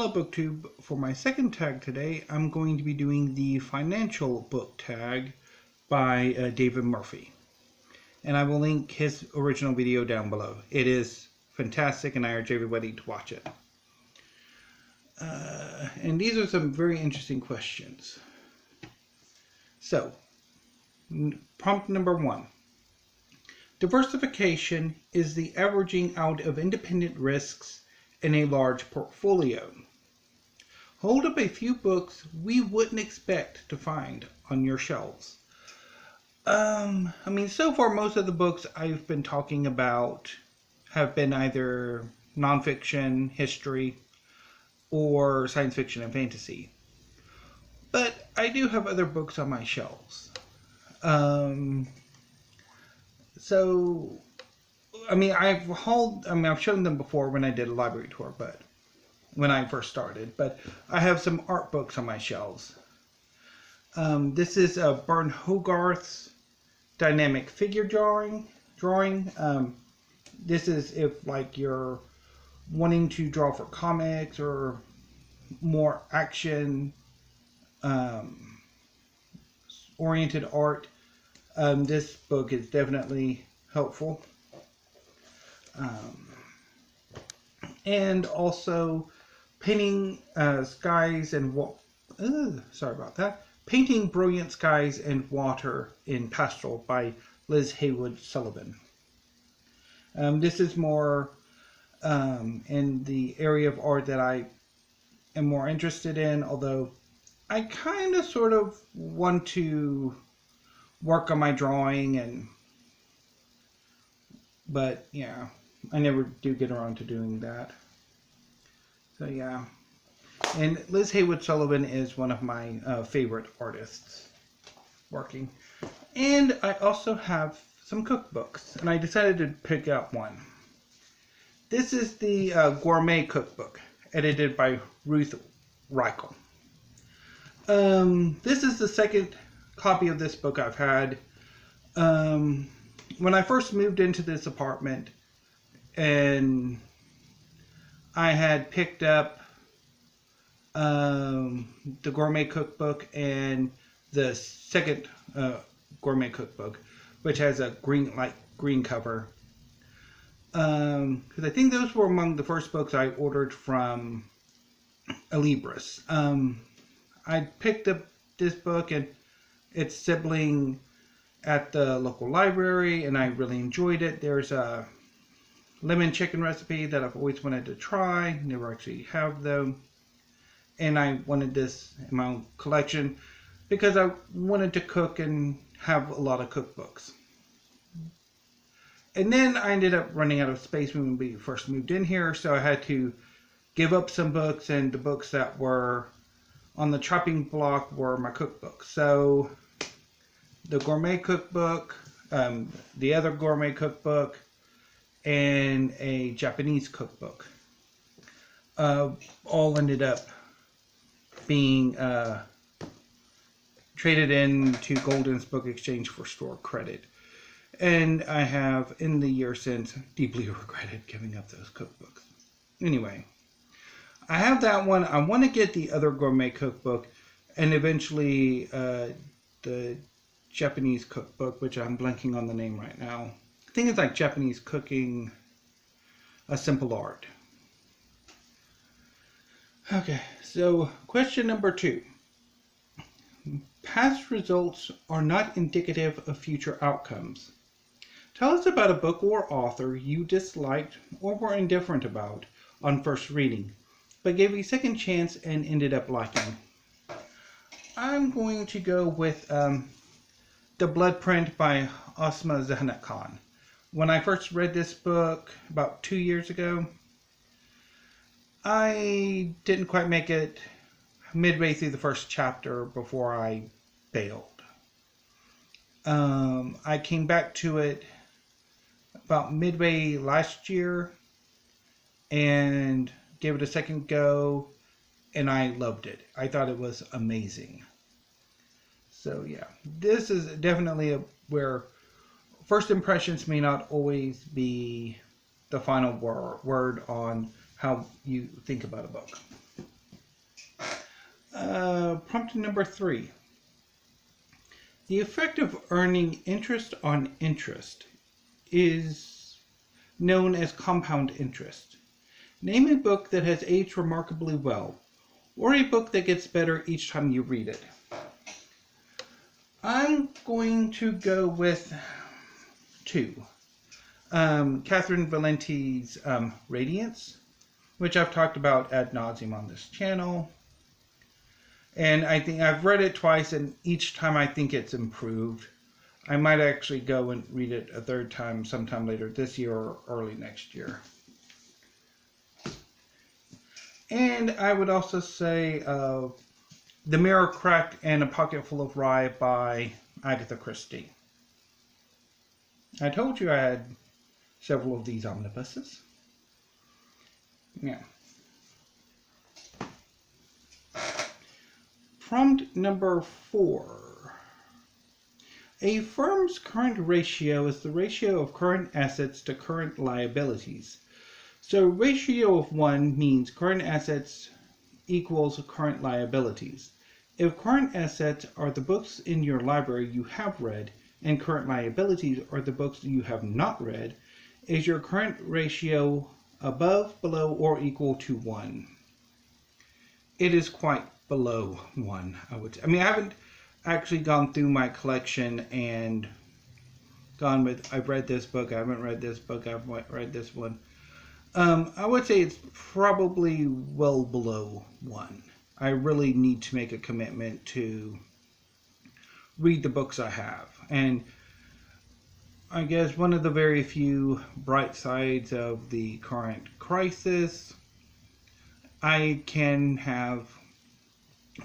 Hello BookTube. For my second tag today, I'm going to be doing the financial book tag by David Murphy. And I will link his original video down below. It is fantastic and I urge everybody to watch it. And these are some very interesting questions. So, prompt number 1. Diversification is the averaging out of independent risks in a large portfolio. Hold up a few books we wouldn't expect to find on your shelves. So far most of the books I've been talking about have been either nonfiction, history, or science fiction and fantasy. But I do have other books on my shelves. I've shown them before when I did a library tour, but when I first started, but I have some art books on my shelves. This is Bern Hogarth's dynamic figure drawing. This is if you're wanting to draw for comics or more action oriented art. This book is definitely helpful. And also Painting Skies and Painting Brilliant Skies and Water in Pastel by Liz Haywood Sullivan. This is more in the area of art that I am more interested in, although I kind of sort of want to work on my drawing, but yeah, I never do get around to doing that. So yeah, and Liz Haywood Sullivan is one of my favorite artists working. And I also have some cookbooks, and I decided to pick out one. This is the Gourmet Cookbook, edited by Ruth Reichel. This is the second copy of this book I've had. When I first moved into this apartment, and I had picked up the Gourmet Cookbook and the second Gourmet Cookbook, which has a light green cover. Because I think those were among the first books I ordered from Alibris. I picked up this book and its sibling at the local library, and I really enjoyed it. There's a lemon chicken recipe that I've always wanted to try, never actually have though, and I wanted this in my own collection because I wanted to cook and have a lot of cookbooks. And then I ended up running out of space when we first moved in here, so I had to give up some books, and the books that were on the chopping block were my cookbooks. So the Gourmet Cookbook, the other Gourmet Cookbook, and a Japanese cookbook all ended up being traded into Golden's Book Exchange for store credit. And I have, in the year since, deeply regretted giving up those cookbooks. Anyway, I have that one. I want to get the other Gourmet Cookbook, and eventually the Japanese cookbook, which I'm blanking on the name right now. I think it's like Japanese Cooking, a Simple Art. Okay, so question number 2. Past results are not indicative of future outcomes. Tell us about a book or author you disliked or were indifferent about on first reading, but gave a second chance and ended up liking. I'm going to go with The Blood Print by Asma Zahnat Khan. When I first read this book about 2 years ago, I didn't quite make it midway through the first chapter before I bailed. I came back to it about midway last year and gave it a second go, and I loved it. I thought it was amazing. So yeah, this is definitely where first impressions may not always be the final word on how you think about a book. Prompt number 3. The effect of earning interest on interest is known as compound interest. Name a book that has aged remarkably well, or a book that gets better each time you read it. I'm going to go with 2. Catherine Valenti's Radiance, which I've talked about ad nauseum on this channel. And I think I've read it twice, and each time I think it's improved. I might actually go and read it a third time sometime later this year or early next year. And I would also say The Mirror Cracked and a Pocket Full of Rye by Agatha Christie. I told you I had several of these omnibuses. Yeah. Prompt number 4. A firm's current ratio is the ratio of current assets to current liabilities. So ratio of 1 means current assets equals current liabilities. If current assets are the books in your library you have read, and current liabilities are the books you have not read, is your current ratio above, below, or equal to 1? It is quite below 1, I would say. I mean, I haven't actually gone through my collection and gone with, I've read this book, I haven't read this book, I've read this one. I would say it's probably well below 1. I really need to make a commitment to read the books I have. And I guess one of the very few bright sides of the current crisis, I can have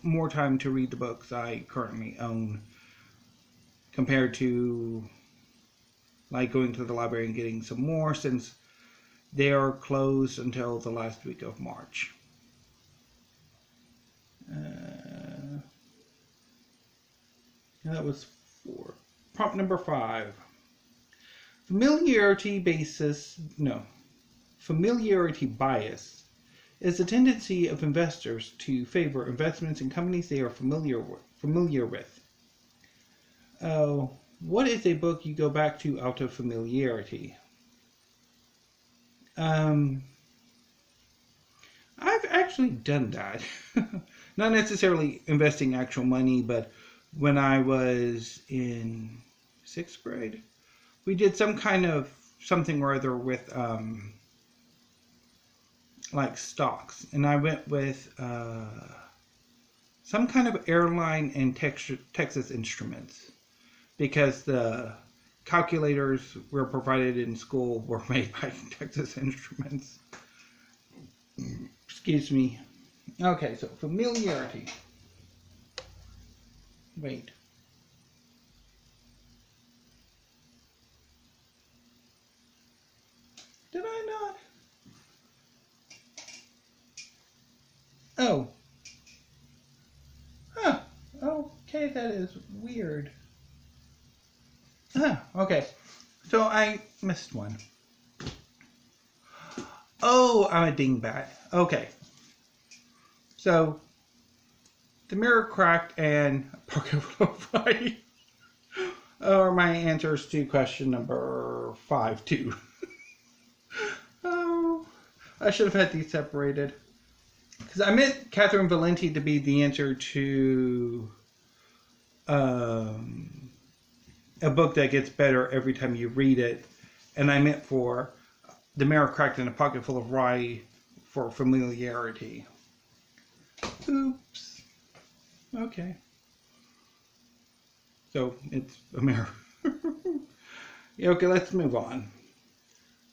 more time to read the books I currently own compared to like going to the library and getting some more, since they are closed until the last week of March. That was 4. Prompt number 5. Familiarity bias is the tendency of investors to favor investments in companies they are familiar with. What is a book you go back to out of familiarity? I've actually done that. Not necessarily investing actual money, but when I was in 6th grade, we did some kind of something or other with like stocks, and I went with some kind of airline and Texas Instruments, because the calculators were provided in school were made by Texas Instruments. Excuse me. Okay, so familiarity. Wait. Did I not? Oh. Huh. Okay, that is weird. Huh, okay. So I missed one. Oh, I'm a dingbat. Okay. So, The Mirror Cracked and Pocket Full of Rye are my answers to question number 5, too. Oh, I should have had these separated. Because I meant Catherine Valenti to be the answer to a book that gets better every time you read it. And I meant for The Mirror Cracked and a Pocket Full of Rye for familiarity. Oops. Okay. So it's a mirror. Okay, let's move on.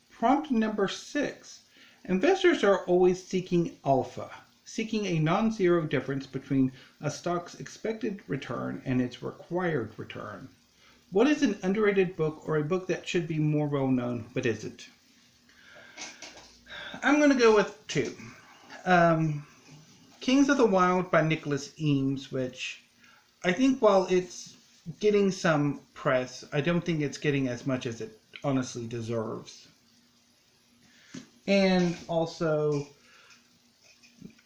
Prompt number 6. Investors are always seeking alpha, seeking a non-zero difference between a stock's expected return and its required return. What is an underrated book, or a book that should be more well-known but isn't? I'm going to go with 2. Kings of the Wild by Nicholas Eames, which I think while it's getting some press, I don't think it's getting as much as it honestly deserves. And also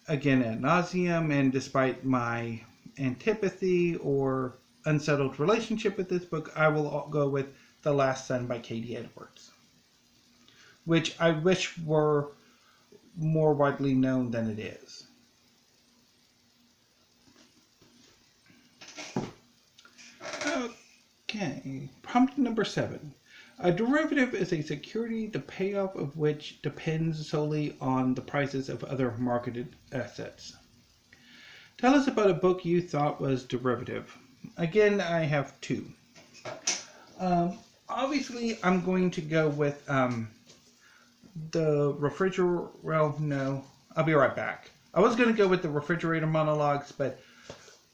again ad nauseum, and despite my antipathy or unsettled relationship with this book, I will go with The Last Son by Katie Edwards, which I wish were more widely known than it is. Okay, prompt number 7. A derivative is a security, the payoff of which depends solely on the prices of other marketed assets. Tell us about a book you thought was derivative. Again, I have 2. Obviously, I'm going to go with the refrigerator. Well, no, I'll be right back. I was going to go with the refrigerator monologues, but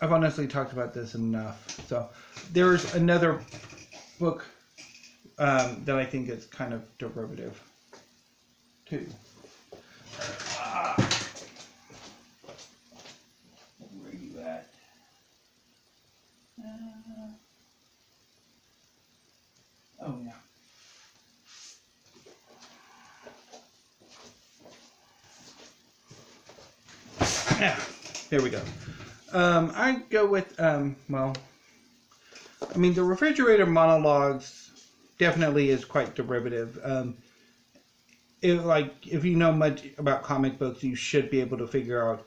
I've honestly talked about this enough. So there's another book that I think is kind of derivative too. Where are you at? Oh yeah. Yeah, there we go. I go with, well, I mean, the refrigerator monologues definitely is quite derivative. If you know much about comic books, you should be able to figure out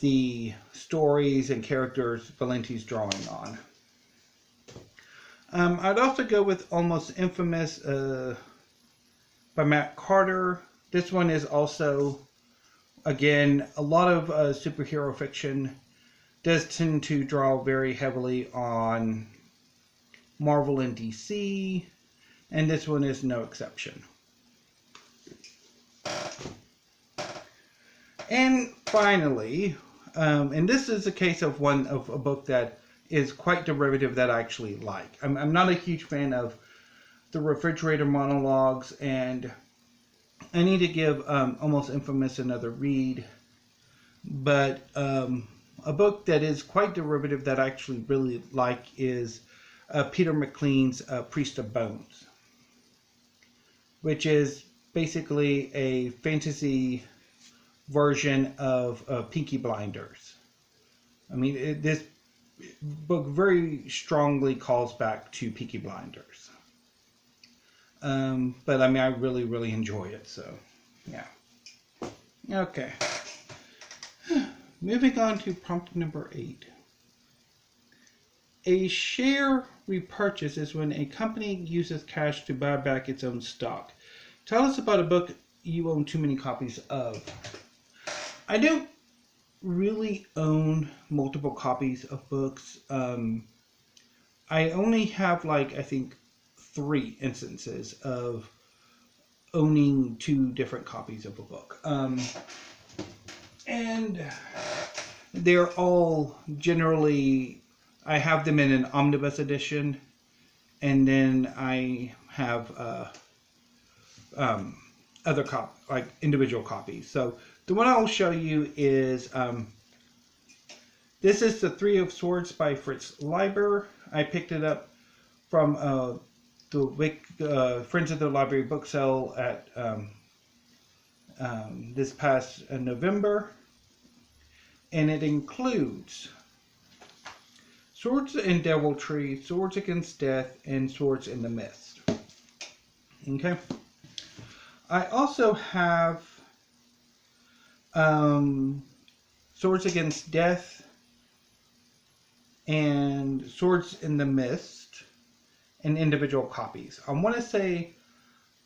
the stories and characters Valenti's drawing on. I'd also go with Almost Infamous by Matt Carter. This one is also, again, a lot of superhero fiction does tend to draw very heavily on Marvel and DC, and this one is no exception. And finally, and this is a case of a book that is quite derivative that I actually like. I'm not a huge fan of the refrigerator monologues, and I need to give Almost Infamous another read. But a book that is quite derivative that I actually really like is Peter McLean's Priest of Bones, which is basically a fantasy version of Peaky Blinders. I mean, this book very strongly calls back to Peaky Blinders. But I mean, I really, really enjoy it, so yeah. Okay. Moving on to prompt number 8. A share repurchase is when a company uses cash to buy back its own stock. Tell us about a book you own too many copies of. I don't really own multiple copies of books. I only have I think 3 instances of owning 2 different copies of a book. And they're all generally, I have them in an omnibus edition, and then I have other individual copies. So the one I'll show you is this is the Three of Swords by Fritz Leiber. I picked it up from the Friends of the Library book sale at this past November, and it includes Swords and Deviltry, Swords Against Death, and Swords in the Mist. Okay. I also have Swords Against Death and Swords in the Mist in individual copies. I want to say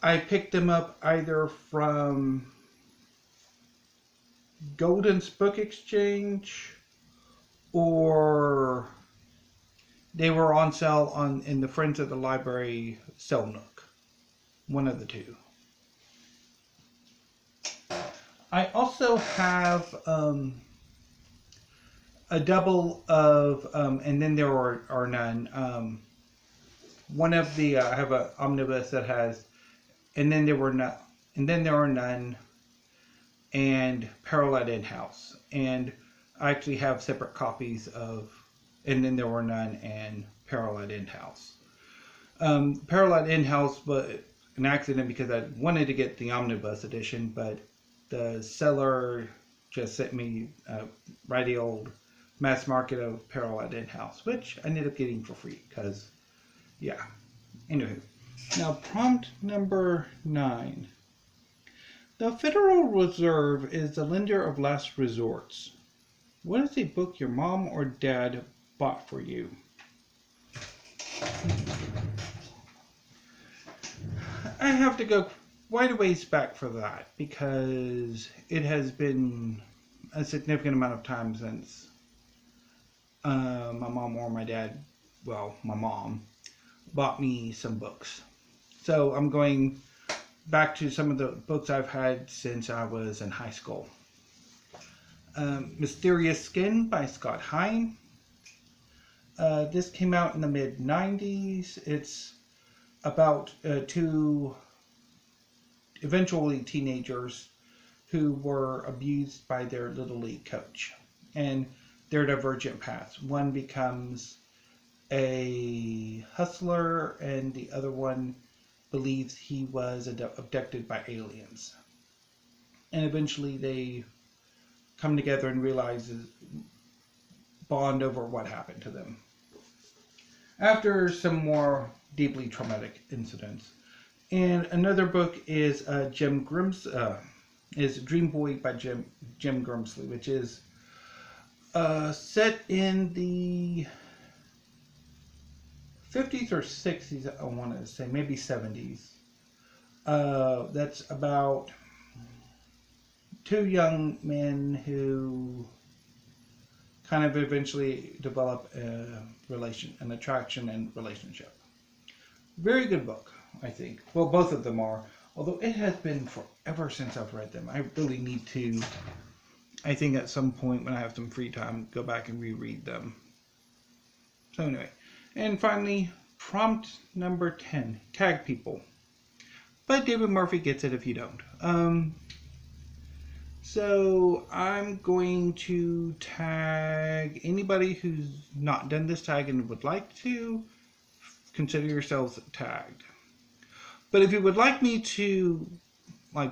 I picked them up either from Golden's Book Exchange, or they were on sale in the Friends of the Library Sell Nook. One of the two. I also have a double of, and then there are none. One of the I have an omnibus that has, and then there were not, and then there are none, and Parallel In-House. And I actually have separate copies of, and then there were none, and Parallel In-House. Parallel In-House was an accident because I wanted to get the omnibus edition, but the seller just sent me a ratty old mass market of apparel at in-house, which I ended up getting for free because, yeah. Anywho, now prompt number 9. The Federal Reserve is the lender of last resorts. What is a book your mom or dad bought for you? I have to go quite a ways back for that because it has been a significant amount of time since my mom or my dad, well, my mom, bought me some books. So I'm going back to some of the books I've had since I was in high school. Mysterious Skin by Scott Hine. This came out in the mid-90s. It's about 2 eventually teenagers who were abused by their Little League coach. And their divergent paths. One becomes a hustler and the other one believes he was abducted by aliens. And eventually they come together and bond over what happened to them. After some more deeply traumatic incidents. And another book is Dream Boy by Jim Grimsley, which is set in the 50s or 60s, I want to say, maybe 70s. That's about 2 young men who kind of eventually develop an attraction and relationship. Very good book, I think. Well, both of them are. Although it has been forever since I've read them. I really need to, I think at some point when I have some free time, go back and reread them. So anyway. And finally, prompt number 10. Tag people. But David Murphy gets it if you don't. So I'm going to tag anybody who's not done this tag and would like to. Consider yourselves tagged. But if you would like me to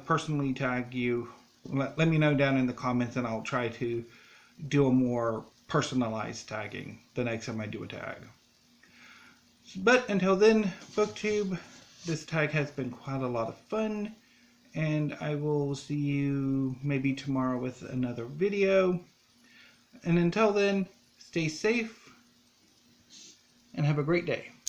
personally tag you, let me know down in the comments and I'll try to do a more personalized tagging the next time I do a tag. But until then, BookTube, this tag has been quite a lot of fun, and I will see you maybe tomorrow with another video. And until then, stay safe and have a great day.